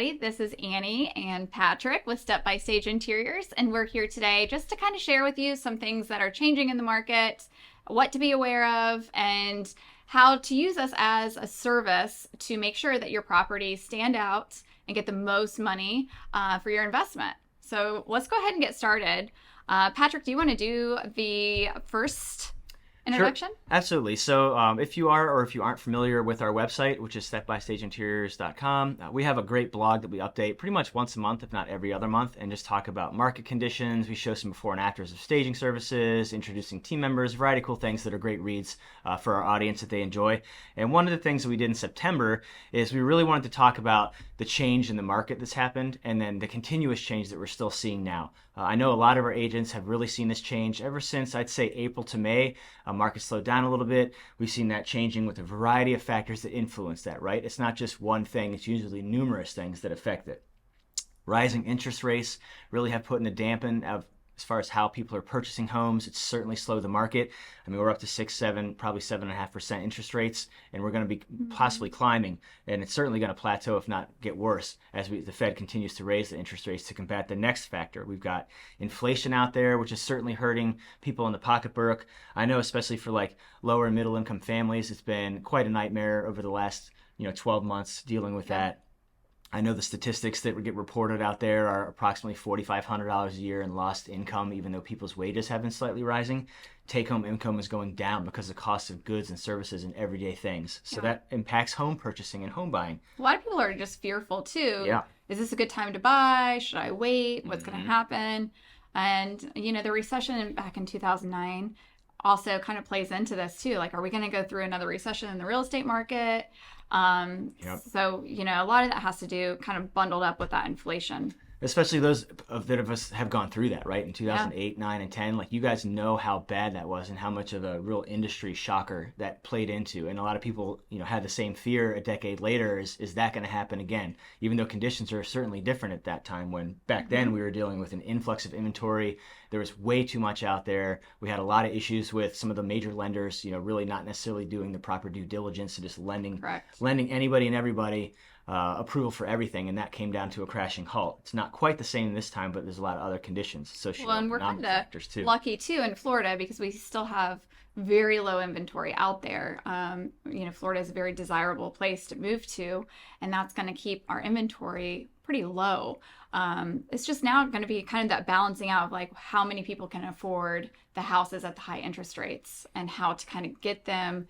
everybody. This is Annie and Patrick with Step by Stage Interiors, and we're here today just to kind of share with you some things that are changing in the market, what to be aware of, and how to use us as a service to make sure that your properties stand out and get the most money for your investment. So let's go ahead and get started. Patrick, do you want to do the first introduction? Sure. Absolutely. So if you are or if you aren't familiar with our website, which is stepbystageinteriors.com, we have a great blog that we update pretty much once a month, if not every other month, and just talk about market conditions. We show some before and afters of staging services, introducing team members, a variety of cool things that are great reads for our audience that they enjoy. And one of the things that we did in September is we really wanted to talk about the change in the market that's happened and then the continuous change that we're still seeing now. I know a lot of our agents have really seen this change ever since, I'd say, April to May. Market slowed down a little bit. We've seen that changing with a variety of factors that influence that, right? It's not just one thing. It's usually numerous things that affect it. Rising interest rates really have put in a dampen of as far as how people are purchasing homes. It's certainly slowed the market. I mean, we're up to 6, 7, probably 7.5% interest rates, and we're going to be possibly climbing, and it's certainly going to plateau, if not get worse, as the Fed continues to raise the interest rates to combat the next factor. We've got inflation out there, which is certainly hurting people in the pocketbook. I know, especially for like lower and middle income families, it's been quite a nightmare over the last 12 months dealing with that. I know the statistics that get reported out there are approximately $4,500 a year in lost income, even though people's wages have been slightly rising. Take-home income is going down because of the cost of goods and services and everyday things. So that impacts home purchasing and home buying. A lot of people are just fearful too. Yeah. Is this a good time to buy? Should I wait? What's going to happen? And, the recession back in 2009 also kind of plays into this too. Like, are we going to go through another recession in the real estate market? So, a lot of that has to do kind of bundled up with that inflation. Especially those of us have gone through that, right? In 2008, 9, and 10, like you guys know how bad that was and how much of a real industry shocker that played into. And a lot of people, had the same fear a decade later. Is that going to happen again? Even though conditions are certainly different at that time, when back then we were dealing with an influx of inventory. There was way too much out there. We had a lot of issues with some of the major lenders, really not necessarily doing the proper due diligence and just lending anybody and everybody approval for everything, and that came down to a crashing halt. It's not quite the same this time, but there's a lot of other conditions associated with economic factors too. Lucky too in Florida because we still have very low inventory out there. Florida is a very desirable place to move to, and that's going to keep our inventory pretty low. It's just now going to be kind of that balancing out of like how many people can afford the houses at the high interest rates and how to kind of get them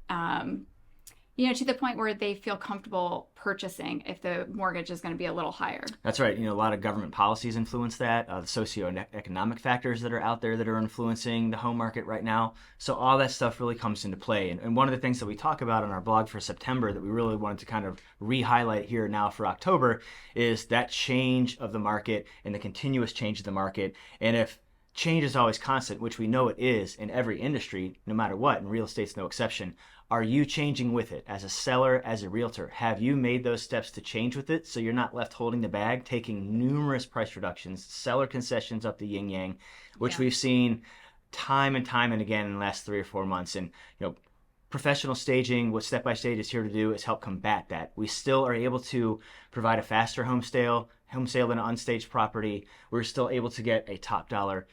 to the point where they feel comfortable purchasing if the mortgage is going to be a little higher. That's right. A lot of government policies influence that, the socioeconomic factors that are out there that are influencing the home market right now. So all that stuff really comes into play. And one of the things that we talk about on our blog for September that we really wanted to kind of re-highlight here now for October is that change of the market and the continuous change of the market. And if change is always constant, which we know it is in every industry, no matter what, and real estate's no exception. Are you changing with it? As a seller, as a realtor, have you made those steps to change with it so you're not left holding the bag, taking numerous price reductions, seller concessions up the yin-yang, which we've seen time and time and again in the last 3 or 4 months. And, professional staging, what Step by Stage is here to do is help combat that. We still are able to provide a faster home sale than an unstaged property. We're still able to get a top dollar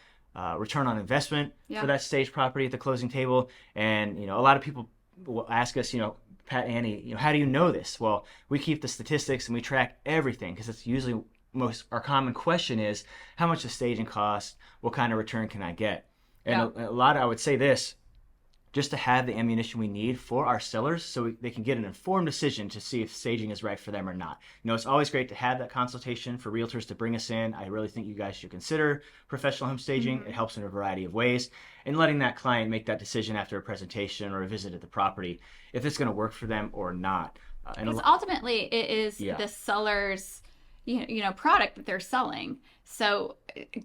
return on investment for that staged property at the closing table. And, a lot of people will ask us, Pat, Annie, how do you know this? Well, we keep the statistics and we track everything because it's usually our common question is, how much does staging cost? What kind of return can I get? And a lot, I would say this, just to have the ammunition we need for our sellers so they can get an informed decision to see if staging is right for them or not. It's always great to have that consultation for realtors to bring us in. I really think you guys should consider professional home staging. It helps in a variety of ways. And letting that client make that decision after a presentation or a visit at the property, if it's going to work for them or not. Because ultimately it is the seller's product that they're selling. So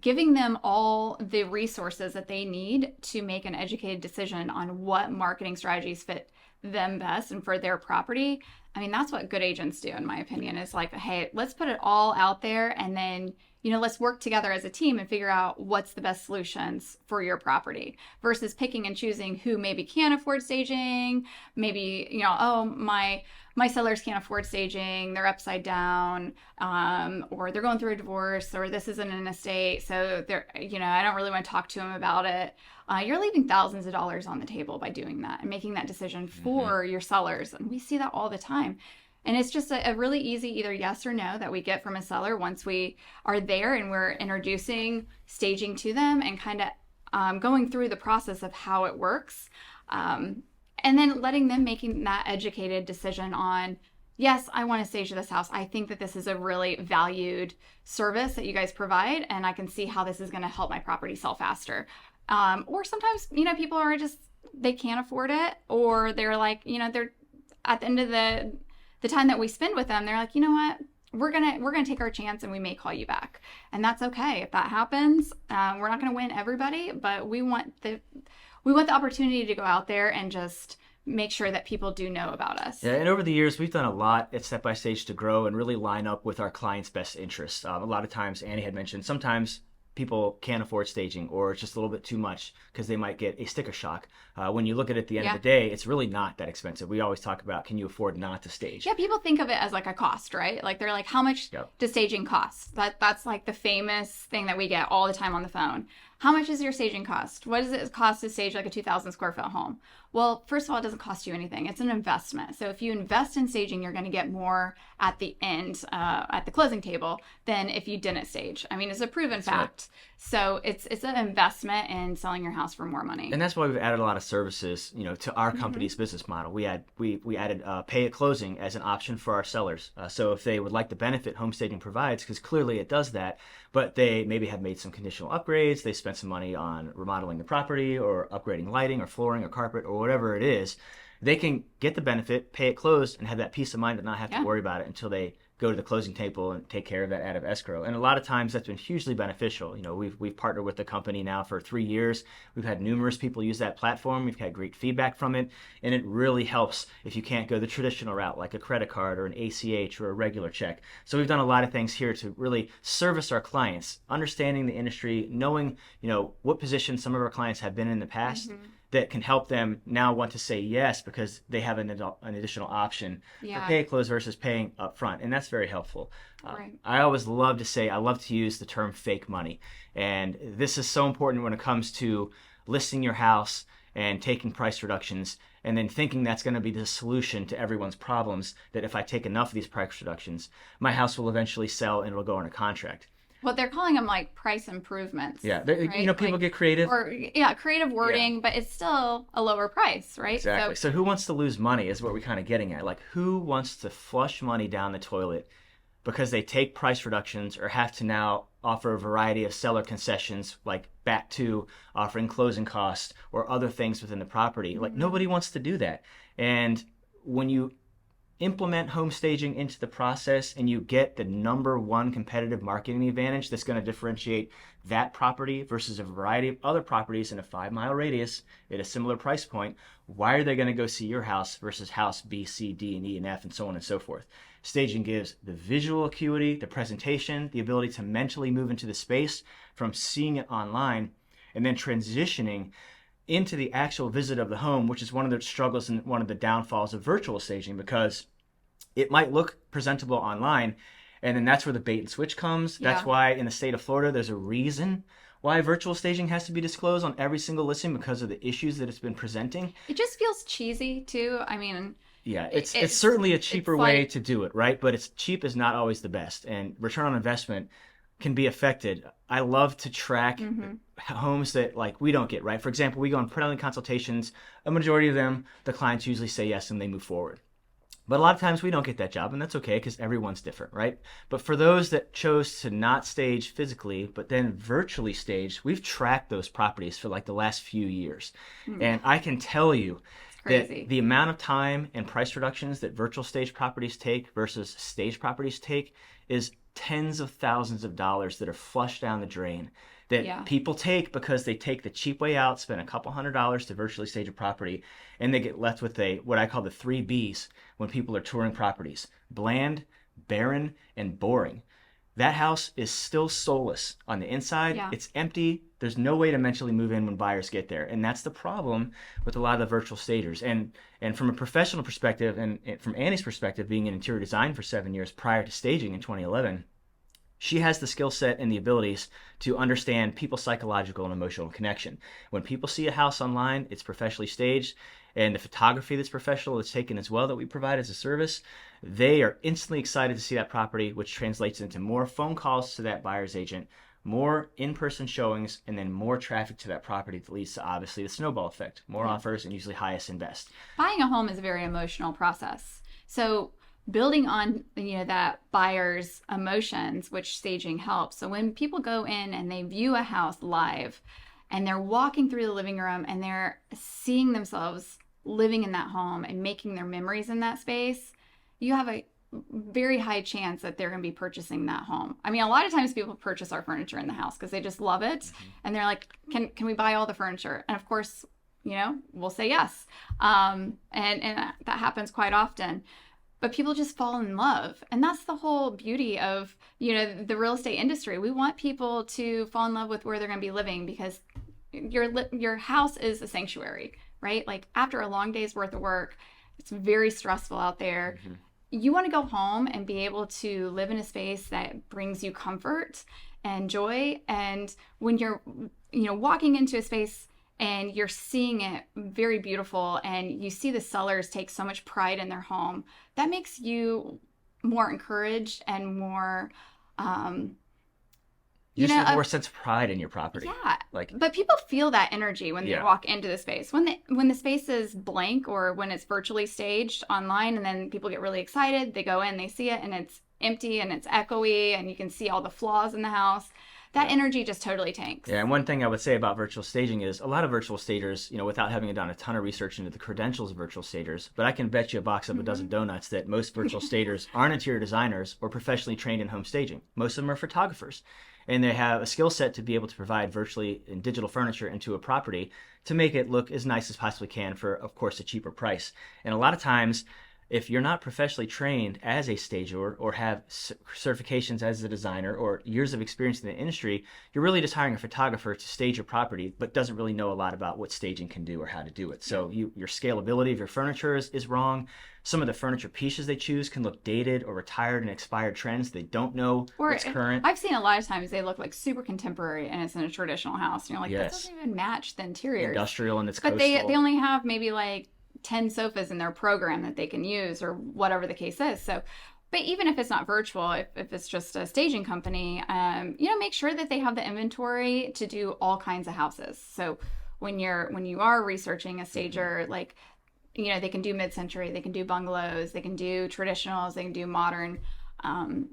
giving them all the resources that they need to make an educated decision on what marketing strategies fit them best and for their property. I mean, that's what good agents do, in my opinion, is like, hey, let's put it all out there and then, let's work together as a team and figure out what's the best solutions for your property versus picking and choosing who maybe can afford staging. Maybe, oh, my sellers can't afford staging, they're upside down, or they're going through a divorce, or this isn't an estate, so I don't really want to talk to them about it. You're leaving thousands of dollars on the table by doing that and making that decision for your sellers. And we see that all the time. And it's just a really easy either yes or no that we get from a seller once we are there and we're introducing staging to them and kind of going through the process of how it works. And then letting them making that educated decision on, yes, I want to stage this house. I think that this is a really valued service that you guys provide, and I can see how this is going to help my property sell faster. Or sometimes, people are just, they can't afford it, or they're like, they're at the end of the time that we spend with them, they're like, you know what? We're gonna take our chance and we may call you back, and that's okay if that happens. We're not gonna win everybody, but we want the opportunity to go out there and just make sure that people do know about us. Yeah, and over the years, we've done a lot at Step by Stage to grow and really line up with our clients' best interests. A lot of times, Annie had mentioned, sometimes people can't afford staging, or it's just a little bit too much because they might get a sticker shock. When you look at it at the end of the day, it's really not that expensive. We always talk about, can you afford not to stage? Yeah, people think of it as like a cost, right? Like they're like, how much does staging cost? That's like the famous thing that we get all the time on the phone. How much is your staging cost? What does it cost to stage like a 2,000 square foot home? Well, first of all, it doesn't cost you anything. It's an investment. So if you invest in staging, you're going to get more at the end, at the closing table, than if you didn't stage. I mean, it's a proven fact. Right. So it's an investment in selling your house for more money. And that's why we've added a lot of services, to our company's business model. We added pay at closing as an option for our sellers. So if they would like the benefit home staging provides, because clearly it does that, but they maybe have made some conditional upgrades, they spent some money on remodeling the property or upgrading lighting or flooring or carpet or whatever it is, they can get the benefit, pay it closed, and have that peace of mind to not have to worry about it until they go to the closing table and take care of that out of escrow. And a lot of times that's been hugely beneficial. We've partnered with the company now for 3 years. We've had numerous people use that platform. We've had great feedback from it, and it really helps if you can't go the traditional route like a credit card or an ACH or a regular check. So we've done a lot of things here to really service our clients, understanding the industry, knowing, what position some of our clients have been in the past. That can help them now want to say yes because they have an additional option for pay at close versus paying up front. And that's very helpful. Right. I always love to say, I love to use the term fake money. And this is so important when it comes to listing your house and taking price reductions and then thinking that's going to be the solution to everyone's problems, that if I take enough of these price reductions, my house will eventually sell and it'll go under contract. Well, they're calling them like price improvements. Yeah, right? People get creative. Or creative wording, but it's still a lower price, right? Exactly. So who wants to lose money is what we're kind of getting at. Like, who wants to flush money down the toilet because they take price reductions or have to now offer a variety of seller concessions, like back to offering closing costs or other things within the property? Like, nobody wants to do that. And when you implement home staging into the process and you get the number one competitive marketing advantage that's going to differentiate that property versus a variety of other properties in a 5-mile radius at a similar price point, why are they going to go see your house versus house B, C, D, and E, and F, and so on and so forth? Staging gives the visual acuity, the presentation, the ability to mentally move into the space from seeing it online and then transitioning into the actual visit of the home, which is one of the struggles and one of the downfalls of virtual staging, because it might look presentable online, and then that's where the bait and switch comes. That's why in the state of Florida, there's a reason why virtual staging has to be disclosed on every single listing, because of the issues that it's been presenting. It just feels cheesy too. I mean, yeah, it's certainly a cheaper way to do it, right? But it's cheap is not always the best, and return on investment can be affected. I love to track homes that we don't get, right? For example, we go on pre-listing consultations. A majority of them, the clients usually say yes and they move forward. But a lot of times we don't get that job, and that's okay because everyone's different, right? But for those that chose to not stage physically, but then virtually stage, we've tracked those properties for the last few years. And I can tell you that the amount of time and price reductions that virtual stage properties take versus stage properties take is tens of thousands of dollars that are flushed down the drain that people take because they take the cheap way out, spend a couple $100s to virtually stage a property, and they get left with what I call the 3 Bs when people are touring properties: bland, barren, and boring. That house is still soulless on the inside. Yeah. It's empty. There's no way to mentally move in when buyers get there. And that's the problem with a lot of the virtual stagers. And from a professional perspective, and from Annie's perspective, being in interior design for 7 years prior to staging in 2011, she has the skill set and the abilities to understand people's psychological and emotional connection. When people see a house online, it's professionally staged, and the photography that's professional is taken as well that we provide as a service, they are instantly excited to see that property, which translates into more phone calls to that buyer's agent, more in-person showings, and then more traffic to that property that leads to obviously the snowball effect, more offers, and usually highest and best. Buying a home is a very emotional process. So building on that buyer's emotions, which staging helps. So when people go in and they view a house live and they're walking through the living room and they're seeing themselves living in that home and making their memories in that space, you have a very high chance that they're going to be purchasing that home. I mean, a lot of times people purchase our furniture in the house because they just love it. And they're like, can we buy all the furniture? And of course, we'll say yes. And that happens quite often. But people just fall in love. And that's the whole beauty of, the real estate industry. We want people to fall in love with where they're going to be living, because your house is a sanctuary, right? Like after a long day's worth of work, it's very stressful out there. Mm-hmm. You want to go home and be able to live in a space that brings you comfort and joy. And when you're, walking into a space and you're seeing it very beautiful and you see the sellers take so much pride in their home, that makes you more encouraged and more, you just have more sense of pride in your property. Yeah. But people feel that energy when they walk into the space. When the space is blank or when it's virtually staged online, and then people get really excited, they go in, they see it, and it's empty and it's echoey and you can see all the flaws in the house. That energy just totally tanks. Yeah, and one thing I would say about virtual staging is a lot of virtual stagers, without having done a ton of research into the credentials of virtual stagers, but I can bet you a box of a dozen donuts that most virtual stagers aren't interior designers or professionally trained in home staging. Most of them are photographers, and they have a skill set to be able to provide virtually and digital furniture into a property to make it look as nice as possibly can for, of course, a cheaper price. And a lot of times, if you're not professionally trained as a stager or have certifications as a designer or years of experience in the industry, you're really just hiring a photographer to stage your property, but doesn't really know a lot about what staging can do or how to do it. So your scalability of your furniture is wrong. Some of the furniture pieces they choose can look dated or retired and expired trends. They don't know what's current. I've seen a lot of times they look like super contemporary and it's in a traditional house. And you're like, that doesn't even match the interior. Industrial and it's coastal. But they only have maybe like 10 sofas in their program that they can use or whatever the case is. So, but even if it's not virtual, if it's just a staging company, make sure that they have the inventory to do all kinds of houses. So when you are researching a stager, like, they can do mid-century, they can do bungalows, they can do traditionals, they can do modern,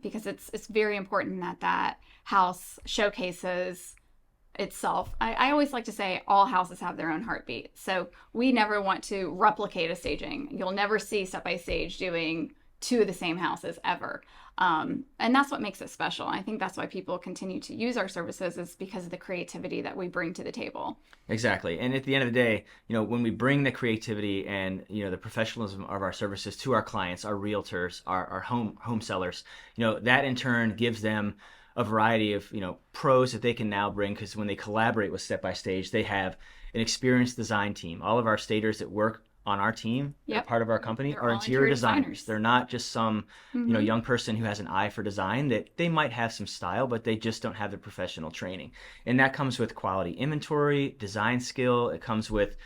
because it's very important that house showcases itself. I always like to say all houses have their own heartbeat. So we never want to replicate a staging. You'll never see Step by Stage doing two of the same houses ever. And that's what makes it special. I think that's why people continue to use our services, is because of the creativity that we bring to the table. Exactly. And at the end of the day, when we bring the creativity and, the professionalism of our services to our clients, our realtors, our home sellers, that in turn gives them a variety of pros that they can now bring, because when they collaborate with Step by Stage, they have an experienced design team. All of our stagers that work on our team, part of our company, are interior designers. They're not just some young person who has an eye for design. That they might have some style, but they just don't have the professional training. And that comes with quality inventory, design skill. It comes with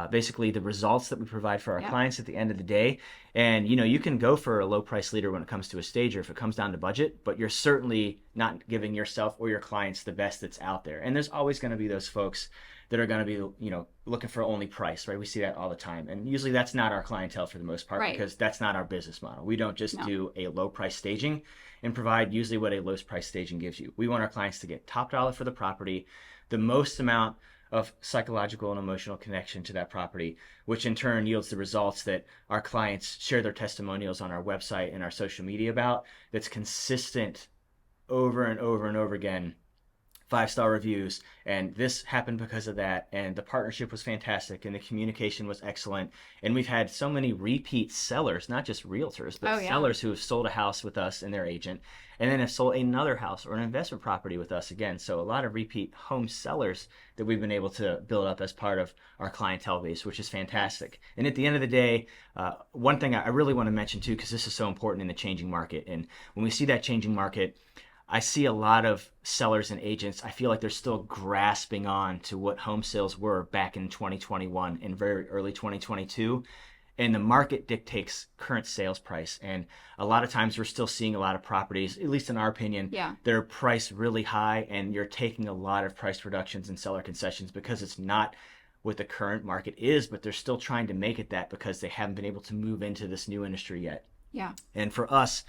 basically the results that we provide for our clients at the end of the day. And you can go for a low price leader when it comes to a stager if it comes down to budget, but you're certainly not giving yourself or your clients the best that's out there. And there's always going to be those folks that are going to be looking for only price, right? We see that all the time, and usually that's not our clientele for the most part, because that's not our business model. We don't just do a low price staging and provide usually what a low price staging gives you. We want our clients to get top dollar for the property, the most amount of psychological and emotional connection to that property, which in turn yields the results that our clients share their testimonials on our website and our social media about, that's consistent over and over and over again 5-star reviews, and this happened because of that, and the partnership was fantastic, and the communication was excellent, and we've had so many repeat sellers, not just realtors, but Oh, yeah. sellers who have sold a house with us and their agent, and then have sold another house or an investment property with us again. So a lot of repeat home sellers that we've been able to build up as part of our clientele base, which is fantastic. And at the end of the day, one thing I really want to mention too, because this is so important in the changing market, and when we see that changing market, I see a lot of sellers and agents, I feel like they're still grasping on to what home sales were back in 2021 and very early 2022. And the market dictates current sales price. And a lot of times we're still seeing a lot of properties, at least in our opinion, Yeah. they're priced really high, and you're taking a lot of price reductions and seller concessions because it's not what the current market is, but they're still trying to make it that because they haven't been able to move into this new industry yet. Yeah. And for us,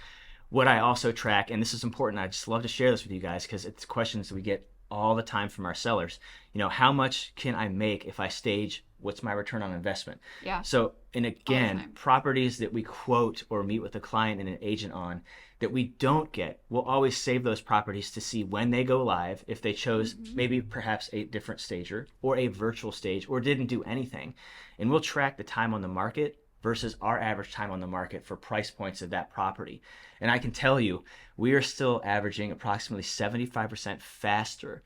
what I also track, and this is important, I just love to share this with you guys because it's questions that we get all the time from our sellers. How much can I make if I stage? What's my return on investment? Yeah. So, and All the again, time. properties that we quote or meet with a client and an agent on that we don't get, we'll always save those properties to see when they go live, if they chose maybe perhaps a different stager or a virtual stage or didn't do anything. And we'll track the time on the market versus our average time on the market for price points of that property. And I can tell you, we are still averaging approximately 75% faster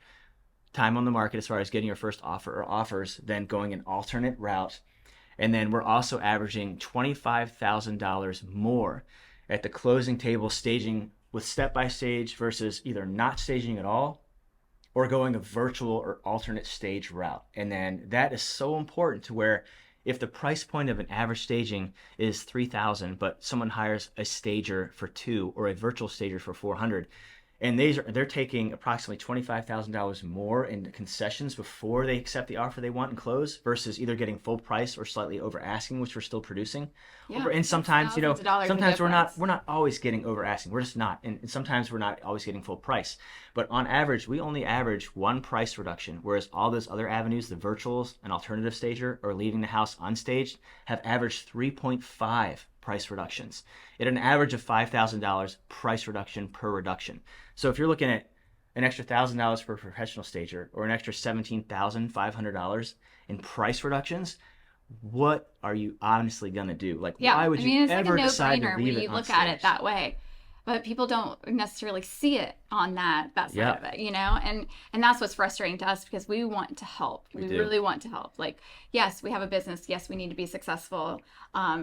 time on the market as far as getting your first offer or offers than going an alternate route. And then we're also averaging $25,000 more at the closing table staging with step-by-stage versus either not staging at all or going a virtual or alternate stage route. And then that is so important to where if the price point of an average staging is $3,000, but someone hires a stager for $2 or a virtual stager for $400, and they're taking approximately $25,000 more in concessions before they accept the offer they want and close versus either getting full price or slightly over asking, which we're still producing. Yeah. And That's sometimes, thousands of dollars in sometimes we're difference. not always getting over asking. We're just not. And sometimes we're not always getting full price. But on average, we only average one price reduction, whereas all those other avenues, the virtuals, an alternative stager, or leaving the house unstaged, have averaged 3.5 price reductions at an average of $5,000 price reduction per reduction. So if you're looking at an extra $1,000 for a professional stager or an extra $17,500 in price reductions, what are you honestly gonna do? Like, Yeah. why would I mean, you it's like ever a decide to no-brainer when leave you it on look at it stage? that way. But people don't necessarily see it on that side Yeah. of it, and that's what's frustrating to us because we want to help. We do. really want to help. Like, yes, we have a business. Yes, we need to be successful.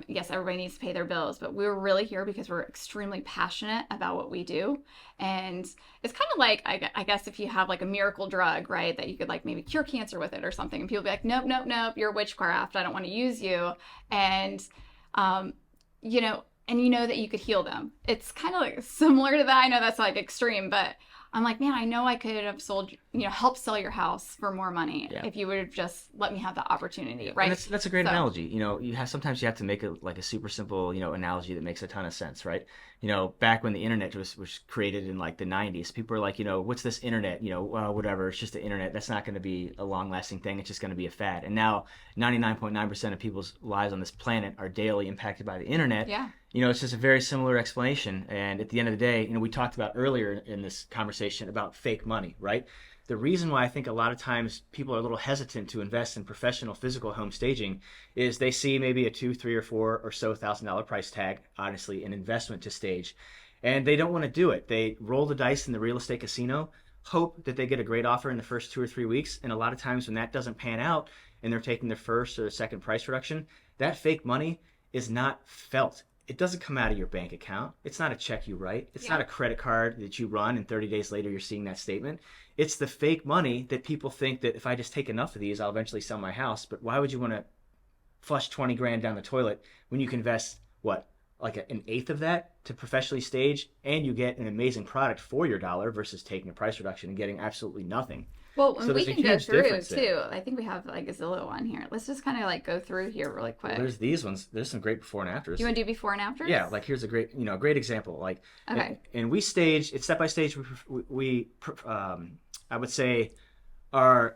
Yes, everybody needs to pay their bills. But we're really here because we're extremely passionate about what we do. And it's kind of like, I guess, if you have like a miracle drug, right, that you could like maybe cure cancer with it or something. And people be like, nope, nope, nope, you're witchcraft. I don't want to use you. And, and you know that you could heal them. It's kind of like similar to that. I know that's like extreme, but I'm like, man, I know I could have helped sell your house for more money if you would have just let me have the opportunity, right? And that's a great analogy. Sometimes you have to make a super simple, analogy that makes a ton of sense, right? Back when the internet was created in like the 90s, people were like, what's this internet? Whatever, it's just the internet. That's not going to be a long lasting thing. It's just going to be a fad. And now 99.9% of people's lives on this planet are daily impacted by the internet. Yeah. It's just a very similar explanation. And at the end of the day, we talked about earlier in this conversation about fake money, right? The reason why I think a lot of times people are a little hesitant to invest in professional physical home staging is they see maybe a $2, $3, or $4 or so $1,000 price tag, honestly, an investment to stage, and they don't want to do it. They roll the dice in the real estate casino, hope that they get a great offer in the first 2 or 3 weeks, and a lot of times when that doesn't pan out and they're taking their first or second price reduction, that fake money is not felt. It doesn't come out of your bank account. It's not a check you write. It's not a credit card that you run and 30 days later you're seeing that statement. It's the fake money that people think that if I just take enough of these, I'll eventually sell my house. But why would you want to flush 20 grand down the toilet when you can invest, an eighth of that to professionally stage and you get an amazing product for your dollar versus taking a price reduction and getting absolutely nothing? Well, So we there's a can go huge through difference too. there. I think we have like a Zillow on here. Let's just kind of like go through here really quick. There's these ones. There's some great before and afters. You want to do before and afters? Yeah, like here's a great example. Like, Okay. and we stage it's step by stage. I would say our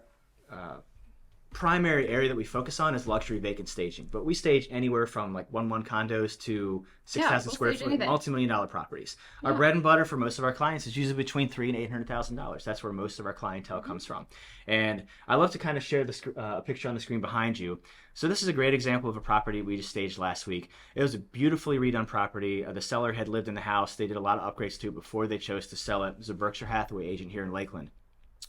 primary area that we focus on is luxury vacant staging, but we stage anywhere from like 1-1 condos to 6,000 we'll square stage foot anything. multi-million-dollar properties. Our Yeah. bread and butter for most of our clients is usually between $300,000 and $800,000. That's where most of our clientele comes from. And I love to kind of share a picture on the screen behind you. So this is a great example of a property we just staged last week. It was a beautifully redone property. The seller had lived in the house. They did a lot of upgrades to it before they chose to sell it. It was a Berkshire Hathaway agent here in Lakeland.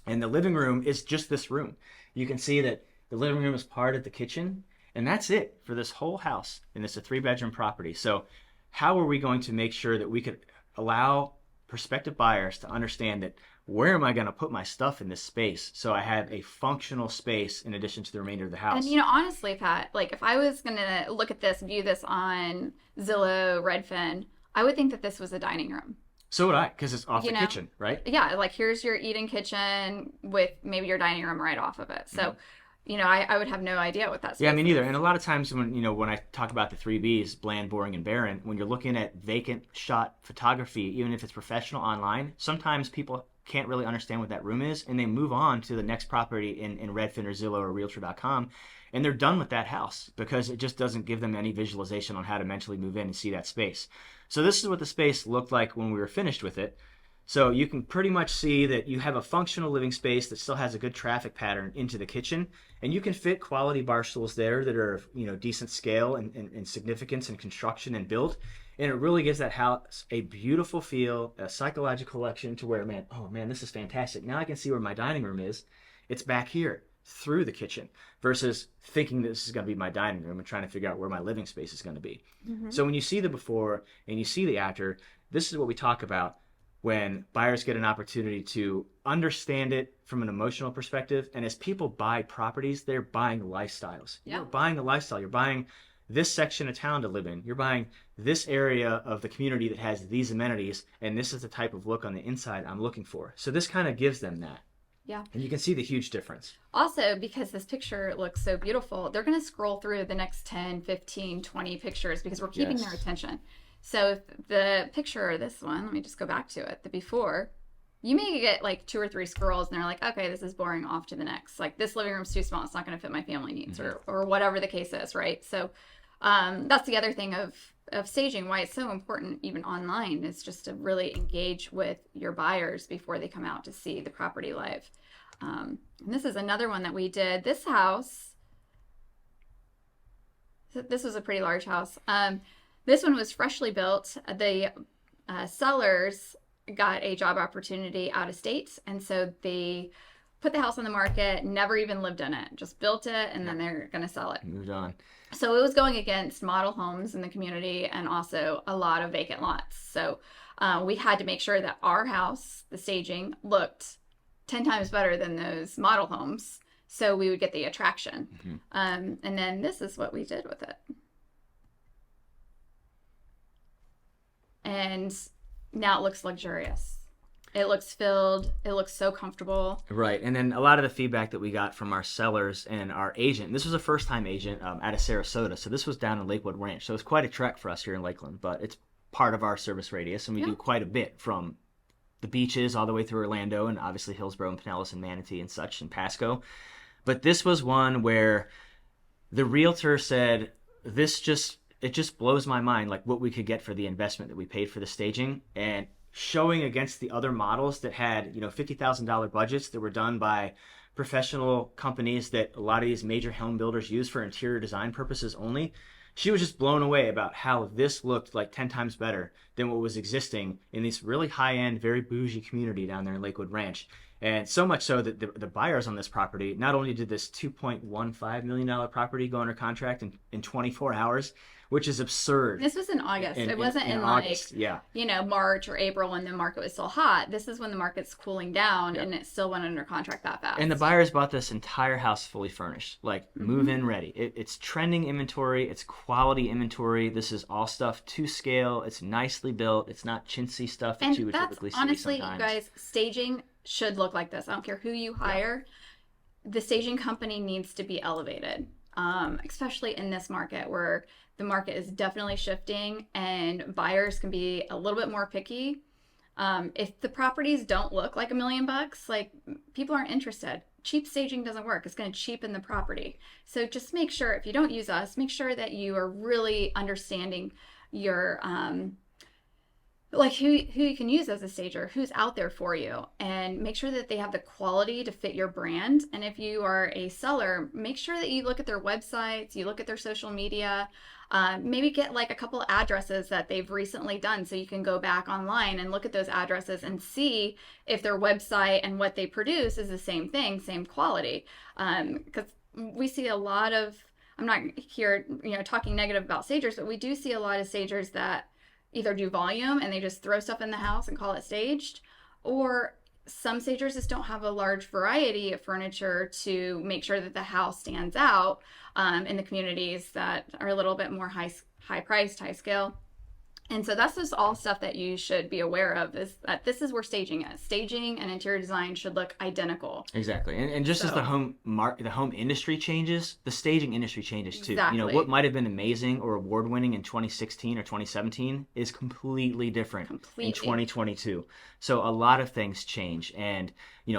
And the living room is just this room. You can see that the living room is part of the kitchen, and that's it for this whole house. And it's a 3-bedroom property. So how are we going to make sure that we could allow prospective buyers to understand that where am I going to put my stuff in this space so I have a functional space in addition to the remainder of the house? And honestly, Pat, like if I was gonna look at this, view this on Zillow, Redfin, I would think that this was a dining room. So would I, because it's off You the know, kitchen, right? Yeah, like here's your eating kitchen with maybe your dining room right off of it. So, I would have no idea what that's. Yeah, me neither. And a lot of times when I talk about the 3Bs, bland, boring, and barren, when you're looking at vacant shot photography, even if it's professional online, sometimes people can't really understand what that room is, and they move on to the next property in Redfin or Zillow or Realtor.com, and they're done with that house because it just doesn't give them any visualization on how to mentally move in and see that space. So this is what the space looked like when we were finished with it. So you can pretty much see that you have a functional living space that still has a good traffic pattern into the kitchen, and you can fit quality bar stools there that are decent scale and significance and construction and build, and it really gives that house a beautiful feel, a psychological connection to where, oh man, this is fantastic. Now I can see where my dining room is. It's back here through the kitchen versus thinking this is going to be my dining room and trying to figure out where my living space is going to be. Mm-hmm. So when you see the before and you see the after, this is what we talk about when buyers get an opportunity to understand it from an emotional perspective. And as people buy properties, they're buying lifestyles. Yeah. You're buying a lifestyle. You're buying this section of town to live in. You're buying this area of the community that has these amenities, and this is the type of look on the inside I'm looking for. So this kind of gives them that. Yeah. And you can see the huge difference. Also, because this picture looks so beautiful, they're going to scroll through the next 10, 15, 20 pictures because we're keeping their attention. So if the picture, this one, let me just go back to it, the before, you may get like 2 or 3 scrolls and they're like, okay, this is boring, off to the next. Like this living room's too small, it's not going to fit my family needs, or whatever the case is, right? So that's the other thing of staging, why it's so important even online, is just to really engage with your buyers before they come out to see the property live. And this is another one that we did. This house, this was a pretty large house. This one was freshly built. The sellers got a job opportunity out of state, and so they put the house on the market, never even lived in it, just built it, and then they're going to sell it. Moved on. So it was going against model homes in the community and also a lot of vacant lots. So we had to make sure that our house, the staging, looked 10 times better than those model homes, so we would get the attraction. And then this is what we did with it. And now it looks luxurious. It looks filled. It looks so comfortable. Right. And then a lot of the feedback that we got from our sellers and our agent, this was a first-time agent out of Sarasota. So this was down in Lakewood Ranch. So it's quite a trek for us here in Lakeland, but it's part of our service radius. And we do quite a bit from the beaches all the way through Orlando and obviously Hillsborough and Pinellas and Manatee and such and Pasco. But this was one where the realtor said, it just blows my mind, like what we could get for the investment that we paid for the staging, and showing against the other models that had, $50,000 budgets that were done by professional companies that a lot of these major home builders use for interior design purposes only. She was just blown away about how this looked like 10 times better than what was existing in this really high-end, very bougie community down there in Lakewood Ranch. And so much so that the buyers on this property, not only did this $2.15 million property go under contract in 24 hours, which is absurd. This was in August. It wasn't in August, March or April when the market was still hot. This is when the market's cooling down, and it still went under contract that fast. And the buyers bought this entire house fully furnished, like move-in ready. It's trending inventory. It's quality inventory. This is all stuff to scale. It's nicely built. It's not chintzy stuff that you would typically see honestly, sometimes. you guys, staging should look like this. I don't care who you hire. The staging company needs to be elevated, especially in this market where the market is definitely shifting and buyers can be a little bit more picky. If the properties don't look like $1 million, like people aren't interested. cheap staging doesn't work. It's going to cheapen the property. So just make sure, if you don't use us, make sure that you are really understanding your like who you can use as a stager, who's out there for you, and make sure that they have the quality to fit your brand. And if you are a seller, make sure that you look at their websites, you look at their social media, maybe get like a couple of addresses that they've recently done so you can go back online and look at those addresses and see if their website and what they produce is the same thing, same quality. Because we see a lot of, I'm not here, talking negative about stagers, but we do see a lot of stagers that either do volume and they just throw stuff in the house and call it staged, or some stagers just don't have a large variety of furniture to make sure that the house stands out in the communities that are a little bit more high priced, high scale. And so that's just all stuff that you should be aware of, is that this is where staging is. Staging and interior design should look identical. Exactly. And just as the home industry changes, the staging industry changes too. Exactly. What might have been amazing or award winning in 2016 or 2017 is completely different in 2022. So a lot of things change. And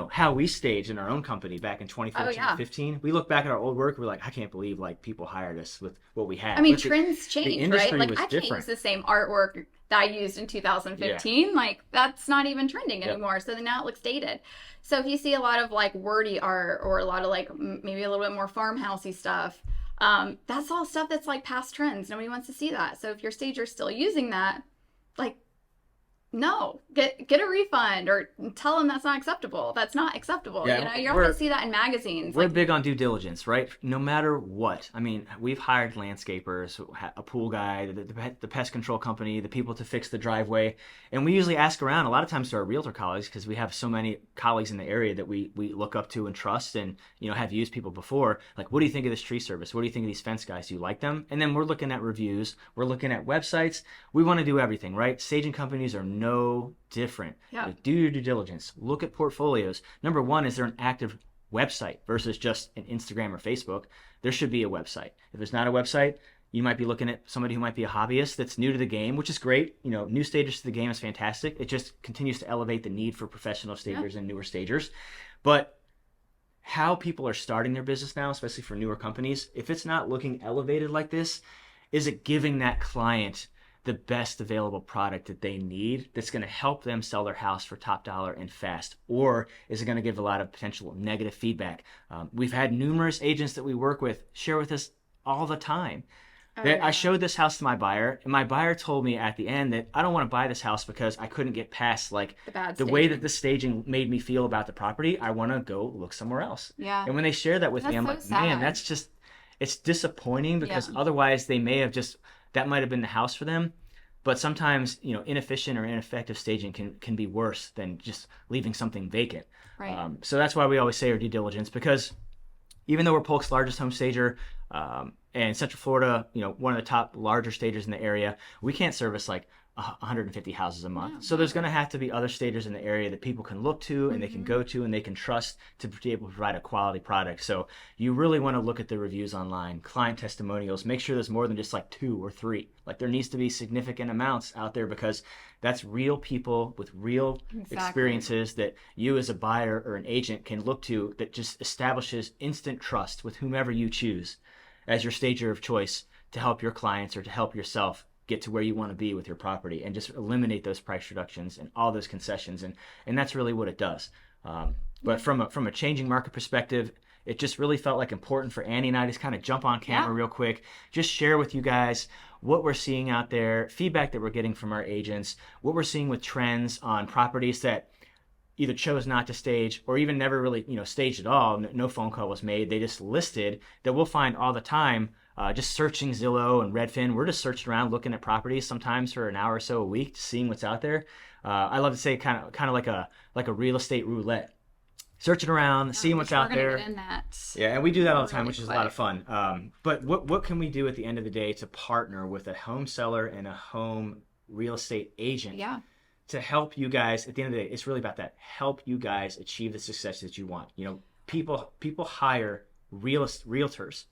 how we staged in our own company back in 2014 and 15, we look back at our old work, we're like, I can't believe people hired us with what we had. I mean, trends change, right? Like I can't different. use the same artwork that I used in 2015. Yeah. Like that's not even trending anymore. So then now it looks dated. So if you see a lot of like wordy art or a lot of like maybe a little bit more farmhousey stuff, that's all stuff that's like past trends. Nobody wants to see that. So if your stager's still using that, like, no, get a refund or tell them that's not acceptable. That's not acceptable. Yeah, you're not going to see that in magazines. We're big on due diligence, right? No matter what. I mean, we've hired landscapers, a pool guy, the pest control company, the people to fix the driveway. And we usually ask around a lot of times to our realtor colleagues, because we have so many colleagues in the area that we look up to and trust and, have used people before. Like, what do you think of this tree service? What do you think of these fence guys? Do you like them? And then we're looking at reviews. We're looking at websites. We want to do everything, right? Staging companies are no different. Yeah. Do your due diligence. Look at portfolios. Number one, is there an active website versus just an Instagram or Facebook? There should be a website. If there's not a website, you might be looking at somebody who might be a hobbyist that's new to the game, which is great. New stagers to the game is fantastic. It just continues to elevate the need for professional stagers and newer stagers. But how people are starting their business now, especially for newer companies, if it's not looking elevated like this, is it giving that client the best available product that they need that's going to help them sell their house for top dollar and fast? Or is it going to give a lot of potential negative feedback? We've had numerous agents that we work with share with us all the time. I showed this house to my buyer, and my buyer told me at the end that I don't want to buy this house because I couldn't get past the way that the staging made me feel about the property. I want to go look somewhere else. Yeah. And when they share that with me, I'm so like, sad. man, that's just, it's disappointing, because otherwise they may have just, that might have been the house for them. But sometimes, inefficient or ineffective staging can be worse than just leaving something vacant. Right. So that's why we always say our due diligence, because even though we're Polk's largest home stager, and Central Florida, one of the top larger stagers in the area, we can't service like 150 houses a month. So there's going to have to be other stagers in the area that people can look to and they can go to and they can trust to be able to provide a quality product. So you really want to look at the reviews online, client testimonials, make sure there's more than just like 2 or 3. Like there needs to be significant amounts out there, because that's real people with real experiences that you as a buyer or an agent can look to, that just establishes instant trust with whomever you choose as your stager of choice to help your clients or to help yourself get to where you want to be with your property, and just eliminate those price reductions and all those concessions. And that's really what it does. But from a changing market perspective, it just really felt like important for Annie and I to kind of jump on camera real quick, just share with you guys what we're seeing out there, feedback that we're getting from our agents, what we're seeing with trends on properties that either chose not to stage or even never really, staged at all. No phone call was made. They just listed, that we'll find all the time. Just searching Zillow and Redfin, we're just searching around looking at properties sometimes for an hour or so a week, seeing what's out there. I love to say kind of like a real estate roulette, searching around, seeing what's out there. Get in that. Yeah, and we do that all the time, which is a lot of fun. But what can we do at the end of the day to partner with a home seller and a home real estate agent? Yeah. To help you guys, at the end of the day, it's really about that. Help you guys achieve the success that you want. People hire realtors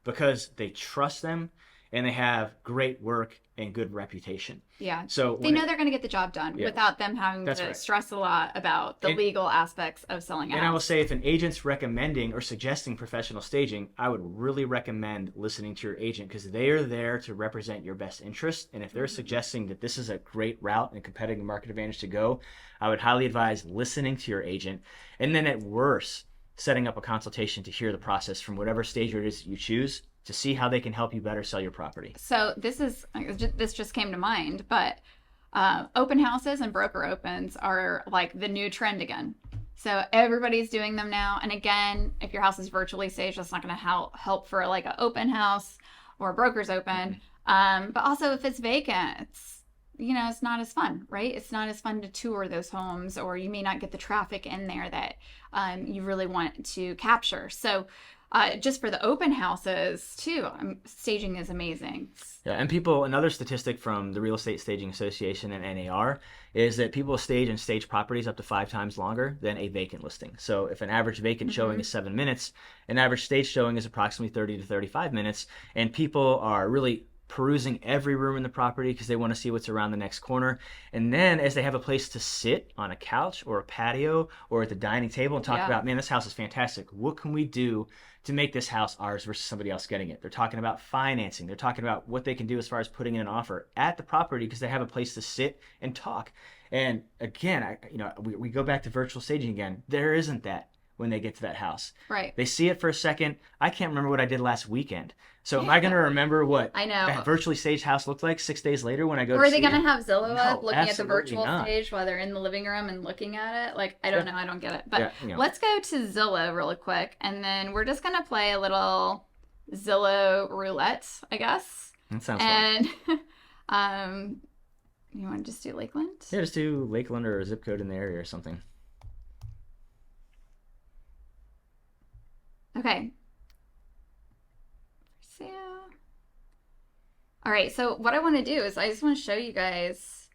because they trust them and they have great work and good reputation. Yeah. So They know they're going to get the job done without them having That's to right. stress a lot about the legal aspects of selling a And I will house. say, if an agent's recommending or suggesting professional staging, I would really recommend listening to your agent, because they are there to represent your best interest. And if they're suggesting that this is a great route and competitive market advantage to go, I would highly advise listening to your agent. And then at worst, setting up a consultation to hear the process from whatever stager it is you choose, to see how they can help you better sell your property. So this just came to mind, but open houses and broker opens are like the new trend again. So everybody's doing them now. And again, if your house is virtually staged, that's not going to help for like an open house or a broker's open. But also if it's vacant, it's not as fun, right? It's not as fun to tour those homes, or you may not get the traffic in there that you really want to capture. So just for the open houses too, staging is amazing. Yeah, and another statistic from the Real Estate Staging Association and NAR is that people stage properties up to 5 times longer than a vacant listing. So if an average vacant showing is 7 minutes, an average stage showing is approximately 30 to 35 minutes, and people are really perusing every room in the property because they want to see what's around the next corner. And then as they have a place to sit on a couch or a patio or at the dining table and talk about, man, this house is fantastic. What can we do to make this house ours versus somebody else getting it? They're talking about financing. They're talking about what they can do as far as putting in an offer at the property because they have a place to sit and talk. And again, we go back to virtual staging again. There isn't that when they get to that house. Right. They see it for a second. I can't remember what I did last weekend. So am I going to remember what I know that virtually staged house looked like 6 days later when I go or to are they see going to it? have Zillow up No, looking at the absolutely virtual not. stage while they're in the living room and looking at it? Like, I don't know. I don't get it. But Yeah, let's go to Zillow really quick. And then we're just going to play a little Zillow roulette, I guess. That sounds fun. And you want to just do Lakeland? Yeah, just do Lakeland or a zip code in the area or something. Okay. So, all right. So what I want to do is I just want to show you guys.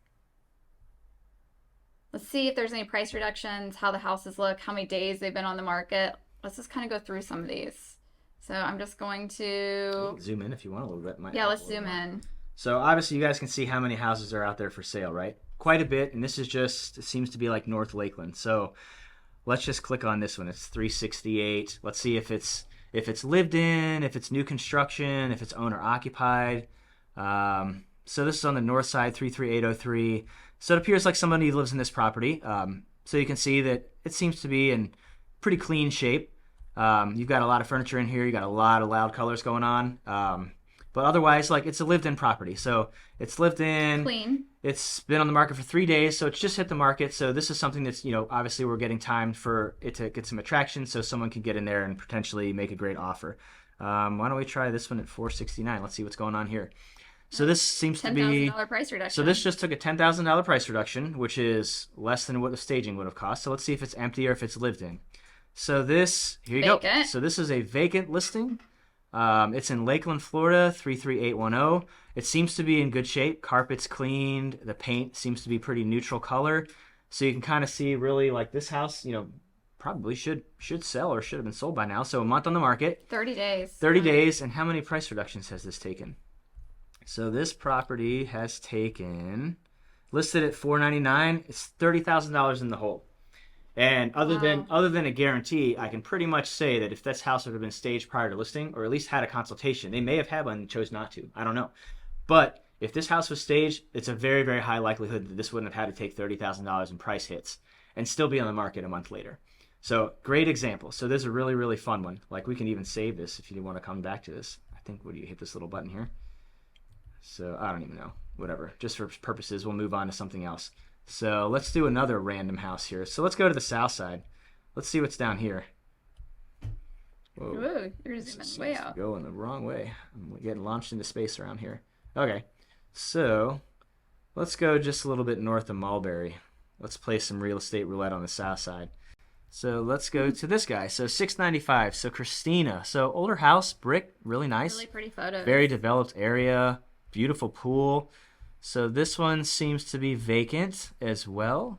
Let's see if there's any price reductions, how the houses look, how many days they've been on the market. Let's just kind of go through some of these. So I'm just going to zoom in if you want a little bit. Yeah, let's zoom in. So obviously you guys can see how many houses are out there for sale, right? Quite a bit, and this is just, it seems to be like North Lakeland. So let's just click on this one. It's 368. Let's see if it's lived in, if it's new construction, if it's owner occupied. So this is on the north side, 33803. So it appears like somebody lives in this property. So you can see that it seems to be in pretty clean shape. You've got a lot of furniture in here. You got a lot of loud colors going on. But otherwise, like, it's a lived-in property. So it's lived in. Clean. It's been on the market for 3 days, so it's just hit the market. So this is something that's, obviously we're getting time for it to get some attraction so someone can get in there and potentially make a great offer. Why don't we try this one at $469? Let's see what's going on here. So this seems to be $10,000 price reduction. So this just took a $10,000 price reduction, which is less than what the staging would have cost. So let's see if it's empty or if it's lived in. So this, here you go. So this is a vacant listing. It's in Lakeland, Florida, 33810. It seems to be in good shape. Carpet's cleaned. The paint seems to be pretty neutral color. So you can kind of see really like this house, probably should sell or should have been sold by now. So a month on the market. 30 days. 30 days. And how many price reductions has this taken? So this property has taken, listed at $499. It's $30,000 in the hole. And other than a guarantee, I can pretty much say that if this house would have been staged prior to listing, or at least had a consultation, they may have had one and chose not to. I don't know. But if this house was staged, it's a very, very high likelihood that this wouldn't have had to take $30,000 in price hits and still be on the market a month later. So great example. So there's a really, really fun one. Like, we can even save this if you want to come back to this. I think, what do you hit this little button here? So I don't even know. Whatever. Just for purposes, we'll move on to something else. So let's do another random house here. So let's go to the south side. Let's see what's down here. Whoa. Ooh, you're zooming way out. Going the wrong way. I'm getting launched into space around here. Okay. So let's go just a little bit north of Mulberry. Let's play some real estate roulette on the south side. So let's go to this guy. So 695. So Christina. So older house, brick, really nice. Really pretty photos. Very developed area. Beautiful pool. So this one seems to be vacant as well.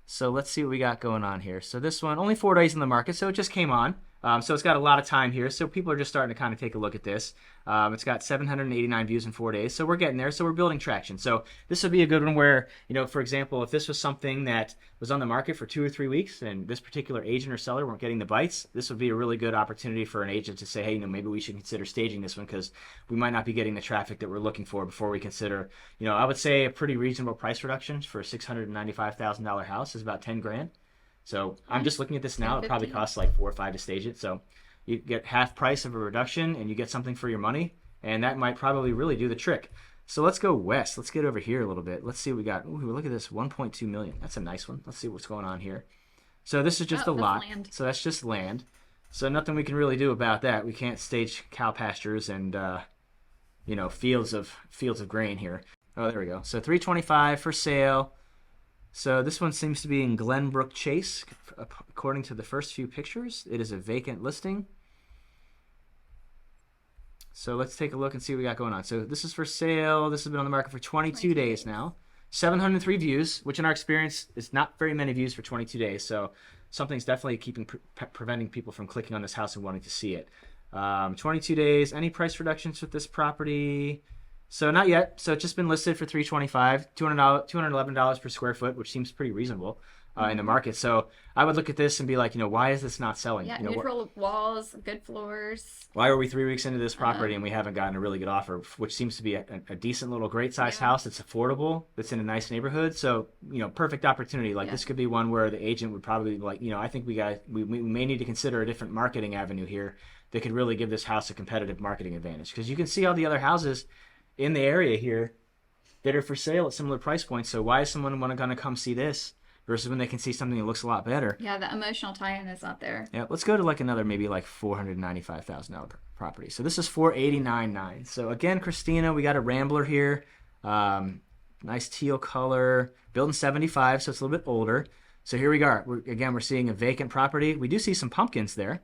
So let's see what we got going on here. So this one, only 4 days in the market, so it just came on. So it's got a lot of time here. So people are just starting to kind of take a look at this. It's got 789 views in 4 days. So we're getting there. So we're building traction. So this would be a good one where, for example, if this was something that was on the market for 2 or 3 weeks and this particular agent or seller weren't getting the bites, this would be a really good opportunity for an agent to say, hey, maybe we should consider staging this one because we might not be getting the traffic that we're looking for before we consider, I would say a pretty reasonable price reduction for a $695,000 house is about 10 grand. So I'm just looking at this now. It probably costs like 4 or 5 to stage it. So you get half price of a reduction and you get something for your money. And that might probably really do the trick. So let's go west. Let's get over here a little bit. Let's see what we got. Ooh, look at this, 1.2 million. That's a nice one. Let's see what's going on here. So this is just a lot. Land. So that's just land. So nothing we can really do about that. We can't stage cow pastures and fields of grain here. Oh, there we go. So 325 for sale. So this one seems to be in Glenbrook Chase. According to the first few pictures, it is a vacant listing. So let's take a look and see what we got going on. So this is for sale. This has been on the market for 22 days now. 703 views, which in our experience is not very many views for 22 days. So something's definitely preventing people from clicking on this house and wanting to see it. 22 days. Any price reductions with this property? So not yet. So it's just been listed for $325, $211 per square foot, which seems pretty reasonable in the market. So I would look at this and be like, why is this not selling? Yeah, neutral walls, good floors. Why are we 3 weeks into this property and we haven't gotten a really good offer, which seems to be a decent little great sized house. It's affordable. It's in a nice neighborhood. So, perfect opportunity. This could be one where the agent would probably I think we may need to consider a different marketing avenue here that could really give this house a competitive marketing advantage. Because you can see all the other houses in the area here that are for sale at similar price points. So why is someone going to come see this versus when they can see something that looks a lot better? Yeah, the emotional tie-in is not there. Yeah, let's go to another maybe $495,000 property. So this is $489,900. So again, Christina, we got a Rambler here. Nice teal color, built in 75, so it's a little bit older. So here we are. We're seeing a vacant property. We do see some pumpkins there.